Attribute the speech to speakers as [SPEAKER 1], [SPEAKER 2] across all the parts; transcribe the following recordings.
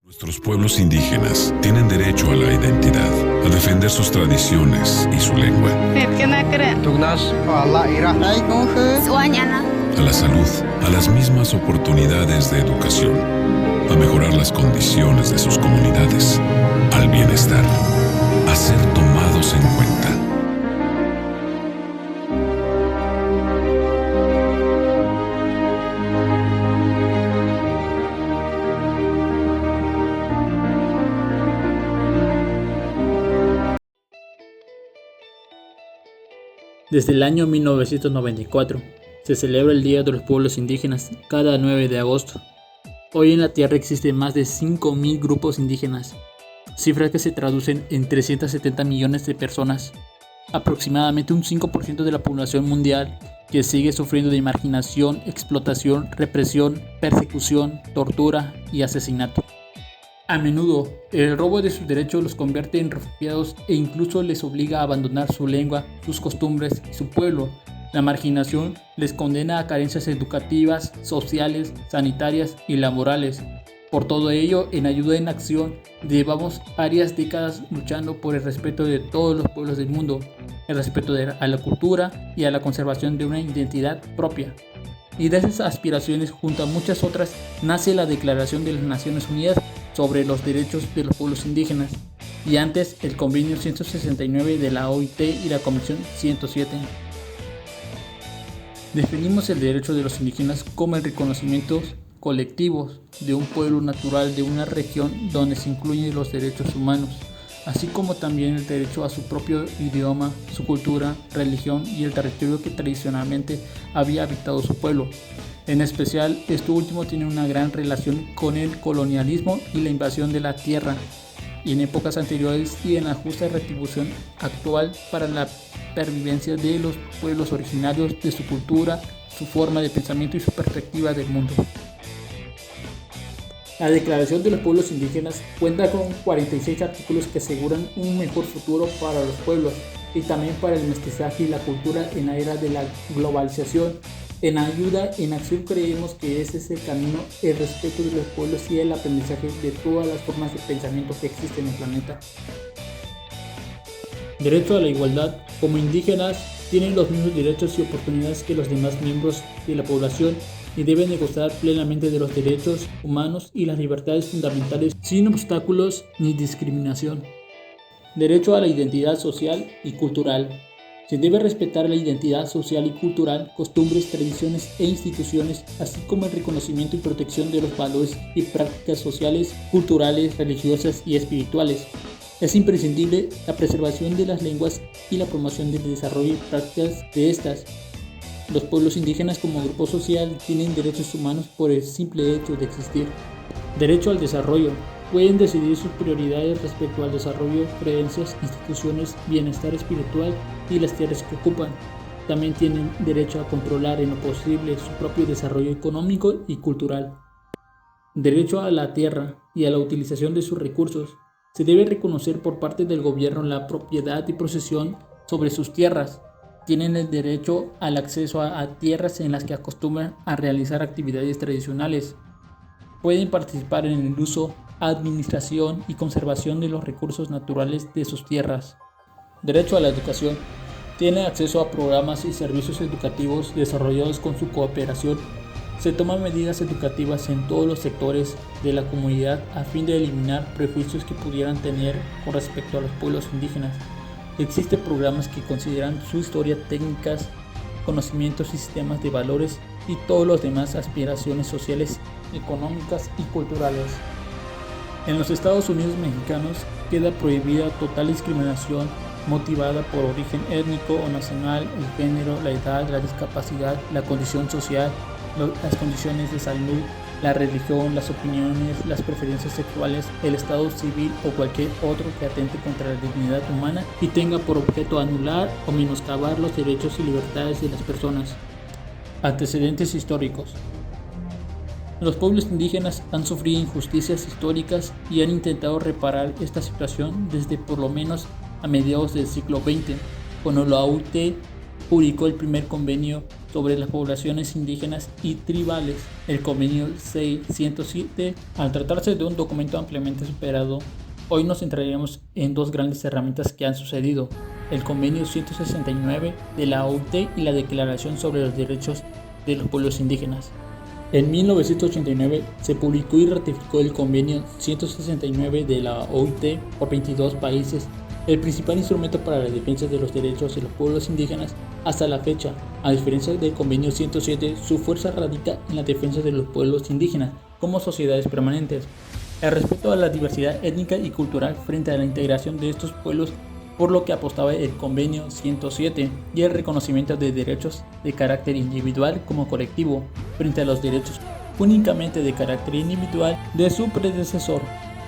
[SPEAKER 1] Nuestros pueblos indígenas tienen derecho a la identidad, a defender sus tradiciones y su lengua, a la salud, a las mismas oportunidades de educación, a mejorar las condiciones de sus comunidades, al bienestar, a ser tomados en cuenta.
[SPEAKER 2] Desde el año 1994 se celebra el Día de los Pueblos Indígenas cada 9 de agosto. Hoy en la Tierra existen más de 5.000 grupos indígenas, cifras que se traducen en 370 millones de personas, aproximadamente un 5% de la población mundial que sigue sufriendo de marginación, explotación, represión, persecución, tortura y asesinato. A menudo, el robo de sus derechos los convierte en refugiados e incluso les obliga a abandonar su lengua, sus costumbres y su pueblo. La marginación les condena a carencias educativas, sociales, sanitarias y laborales. Por todo ello, en Ayuda en Acción, llevamos varias décadas luchando por el respeto de todos los pueblos del mundo, el respeto a la cultura y a la conservación de una identidad propia. Y de esas aspiraciones, junto a muchas otras, nace la Declaración de las Naciones Unidas sobre los derechos de los pueblos indígenas, y antes el Convenio 169 de la OIT y la Convención 107. Definimos el derecho de los indígenas como el reconocimiento colectivo de un pueblo natural de una región donde se incluyen los derechos humanos, así como también el derecho a su propio idioma, su cultura, religión y el territorio que tradicionalmente había habitado su pueblo. En especial, esto último tiene una gran relación con el colonialismo y la invasión de la tierra, y en épocas anteriores y en la justa retribución actual para la pervivencia de los pueblos originarios, de su cultura, su forma de pensamiento y su perspectiva del mundo. La Declaración de los Pueblos Indígenas cuenta con 46 artículos que aseguran un mejor futuro para los pueblos y también para el mestizaje y la cultura en la era de la globalización. En Ayuda en Acción creemos que ese es el camino, el respeto de los pueblos y el aprendizaje de todas las formas de pensamiento que existen en el planeta. Derecho a la igualdad. Como indígenas tienen los mismos derechos y oportunidades que los demás miembros de la población y deben de gozar plenamente de los derechos humanos y las libertades fundamentales sin obstáculos ni discriminación. Derecho a la identidad social y cultural. Se debe respetar la identidad social y cultural, costumbres, tradiciones e instituciones, así como el reconocimiento y protección de los valores y prácticas sociales, culturales, religiosas y espirituales. Es imprescindible la preservación de las lenguas y la promoción del desarrollo y prácticas de estas. Los pueblos indígenas como grupo social tienen derechos humanos por el simple hecho de existir. Derecho al desarrollo. Pueden decidir sus prioridades respecto al desarrollo, creencias, instituciones, bienestar espiritual y las tierras que ocupan. También tienen derecho a controlar en lo posible su propio desarrollo económico y cultural. Derecho a la tierra y a la utilización de sus recursos. Se debe reconocer por parte del gobierno la propiedad y posesión sobre sus tierras. Tienen el derecho al acceso a tierras en las que acostumbran a realizar actividades tradicionales. Pueden participar en el uso, administración y conservación de los recursos naturales de sus tierras. Derecho a la educación. Tienen acceso a programas y servicios educativos desarrollados con su cooperación. Se toman medidas educativas en todos los sectores de la comunidad a fin de eliminar prejuicios que pudieran tener con respecto a los pueblos indígenas. Existen programas que consideran su historia, técnicas, conocimientos y sistemas de valores y todas las demás aspiraciones sociales, económicas y culturales. En los Estados Unidos mexicanos queda prohibida total discriminación motivada por origen étnico o nacional, el género, la edad, la discapacidad, la condición social, las condiciones de salud, la religión, las opiniones, las preferencias sexuales, el estado civil o cualquier otro que atente contra la dignidad humana y tenga por objeto anular o menoscabar los derechos y libertades de las personas. Antecedentes históricos. Los pueblos indígenas han sufrido injusticias históricas y han intentado reparar esta situación desde por lo menos a mediados del siglo XX, cuando la OIT publicó el primer convenio sobre las poblaciones indígenas y tribales, el convenio C-107. Al tratarse de un documento ampliamente superado, hoy nos centraremos en dos grandes herramientas que han sucedido: el convenio 169 de la OIT y la Declaración sobre los Derechos de los Pueblos Indígenas. En 1989 se publicó y ratificó el convenio 169 de la OIT por 22 países, el principal instrumento para la defensa de los derechos de los pueblos indígenas hasta la fecha. A diferencia del convenio 107, su fuerza radica en la defensa de los pueblos indígenas como sociedades permanentes, el respeto a la diversidad étnica y cultural frente a la integración de estos pueblos, por lo que apostaba el convenio 107, y el reconocimiento de derechos de carácter individual como colectivo frente a los derechos únicamente de carácter individual de su predecesor.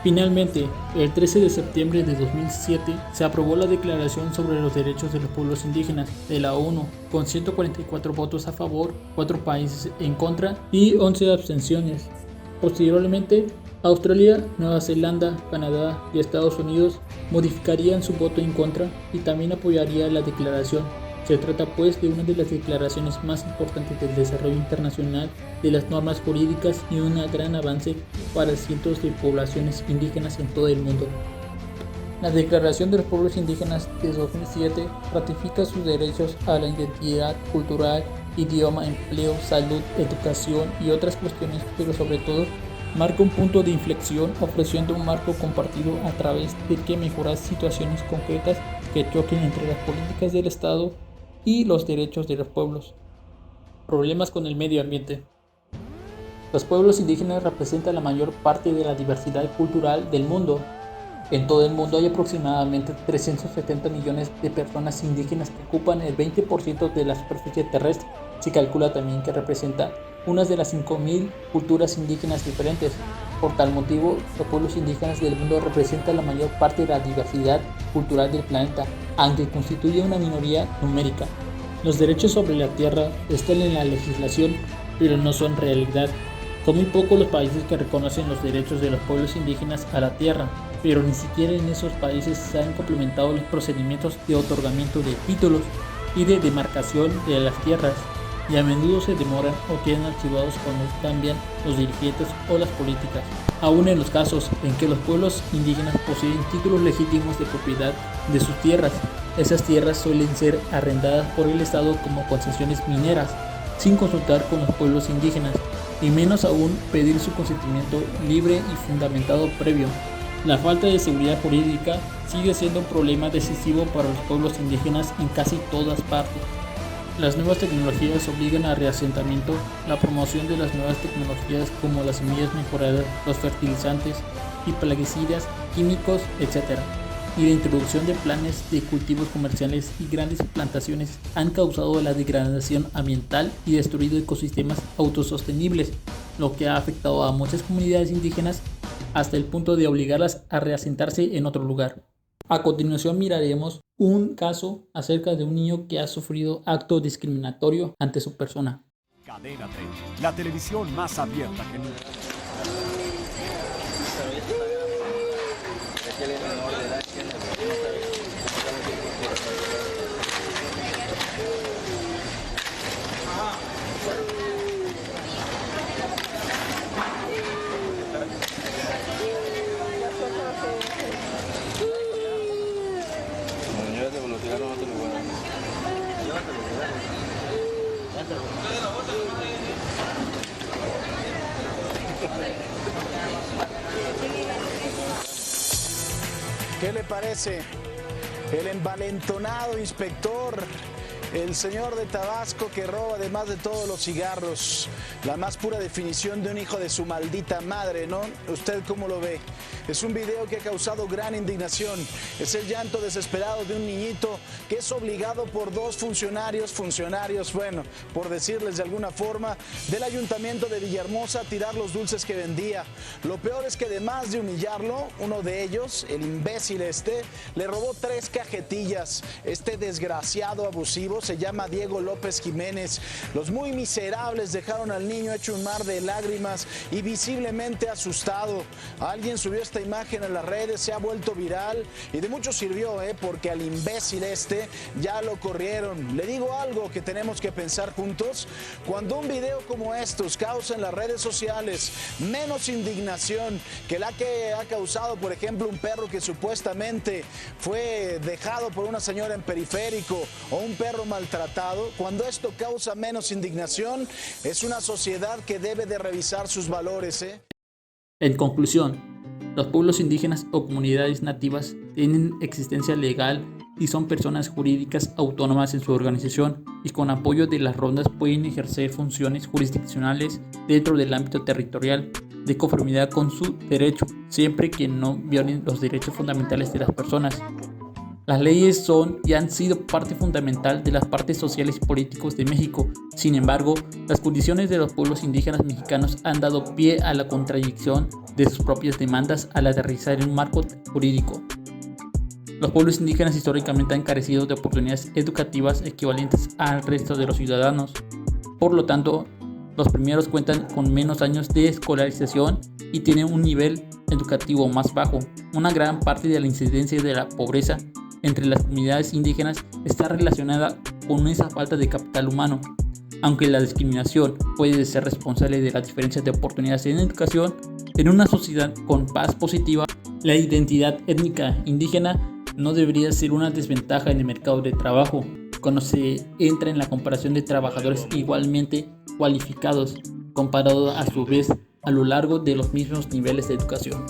[SPEAKER 2] Finalmente, el 13 de septiembre de 2007 se aprobó la Declaración sobre los Derechos de los Pueblos Indígenas de la ONU, con 144 votos a favor, 4 países en contra y 11 abstenciones. Posteriormente, Australia, Nueva Zelanda, Canadá y Estados Unidos modificarían su voto en contra y también apoyaría la declaración. Se trata pues de una de las declaraciones más importantes del desarrollo internacional de las normas jurídicas y un gran avance para cientos de poblaciones indígenas en todo el mundo. La Declaración de los Pueblos Indígenas de 2007 ratifica sus derechos a la identidad cultural, idioma, empleo, salud, educación y otras cuestiones, pero sobre todo marca un punto de inflexión ofreciendo un marco compartido a través de que mejorar situaciones concretas que choquen entre las políticas del Estado y los derechos de los pueblos. Problemas con el medio ambiente. Los pueblos indígenas representan la mayor parte de la diversidad cultural del mundo. En todo el mundo hay aproximadamente 370 millones de personas indígenas que ocupan el 20% de la superficie terrestre. Se calcula también que representa unas de las 5.000 culturas indígenas diferentes. Por tal motivo, los pueblos indígenas del mundo representan la mayor parte de la diversidad cultural del planeta, aunque constituye una minoría numérica. Los derechos sobre la tierra están en la legislación, pero no son realidad. Son muy pocos los países que reconocen los derechos de los pueblos indígenas a la tierra, pero ni siquiera en esos países se han complementado los procedimientos de otorgamiento de títulos y de demarcación de las tierras, y a menudo se demoran o quedan archivados cuando cambian los dirigentes o las políticas. Aún en los casos en que los pueblos indígenas poseen títulos legítimos de propiedad de sus tierras, esas tierras suelen ser arrendadas por el Estado como concesiones mineras, sin consultar con los pueblos indígenas, y menos aún pedir su consentimiento libre y fundamentado previo. La falta de seguridad jurídica sigue siendo un problema decisivo para los pueblos indígenas en casi todas partes. Las nuevas tecnologías obligan al reasentamiento, la promoción de las nuevas tecnologías como las semillas mejoradas, los fertilizantes y plaguicidas, químicos, etc. Y la introducción de planes de cultivos comerciales y grandes plantaciones han causado la degradación ambiental y destruido ecosistemas autosostenibles, lo que ha afectado a muchas comunidades indígenas hasta el punto de obligarlas a reasentarse en otro lugar. A continuación miraremos un caso acerca de un niño que ha sufrido acto discriminatorio ante su persona.
[SPEAKER 3] Cadena 30, la televisión más abierta que nunca.
[SPEAKER 4] ¿Qué le parece? El envalentonado inspector, el señor de Tabasco que roba además de todos los cigarros. La más pura definición de un hijo de su maldita madre, ¿no? ¿Usted cómo lo ve? Es un video que ha causado gran indignación. Es el llanto desesperado de un niñito que es obligado por dos funcionarios, bueno, por decirles de alguna forma, del ayuntamiento de Villahermosa a tirar los dulces que vendía. Lo peor es que además de humillarlo, uno de ellos, el imbécil le robó 3 cajetillas. Este desgraciado abusivo se llama Diego López Jiménez. Los muy miserables dejaron al niño hecho un mar de lágrimas y visiblemente asustado. Alguien subió esta imagen a las redes, se ha vuelto viral y de mucho sirvió, porque al imbécil ya lo corrieron. Le digo algo que tenemos que pensar juntos. Cuando un video como estos causa en las redes sociales menos indignación que la que ha causado, por ejemplo, un perro que supuestamente fue dejado por una señora en periférico o un perro maltratado, cuando esto causa menos indignación, es una sociedad que debe de revisar sus valores.
[SPEAKER 2] En conclusión, los pueblos indígenas o comunidades nativas tienen existencia legal y son personas jurídicas autónomas en su organización y con apoyo de las rondas pueden ejercer funciones jurisdiccionales dentro del ámbito territorial de conformidad con su derecho, siempre que no violen los derechos fundamentales de las personas. Las leyes son y han sido parte fundamental de las partes sociales y políticos de México. Sin embargo, las condiciones de los pueblos indígenas mexicanos han dado pie a la contradicción de sus propias demandas al aterrizar en un marco jurídico. Los pueblos indígenas históricamente han carecido de oportunidades educativas equivalentes al resto de los ciudadanos. Por lo tanto, los primeros cuentan con menos años de escolarización y tienen un nivel educativo más bajo. Una gran parte de la incidencia de la pobreza entre las comunidades indígenas está relacionada con esa falta de capital humano. Aunque la discriminación puede ser responsable de las diferencias de oportunidades en educación, en una sociedad con paz positiva, la identidad étnica indígena no debería ser una desventaja en el mercado de trabajo, cuando se entra en la comparación de trabajadores igualmente cualificados, comparado a su vez a lo largo de los mismos niveles de educación.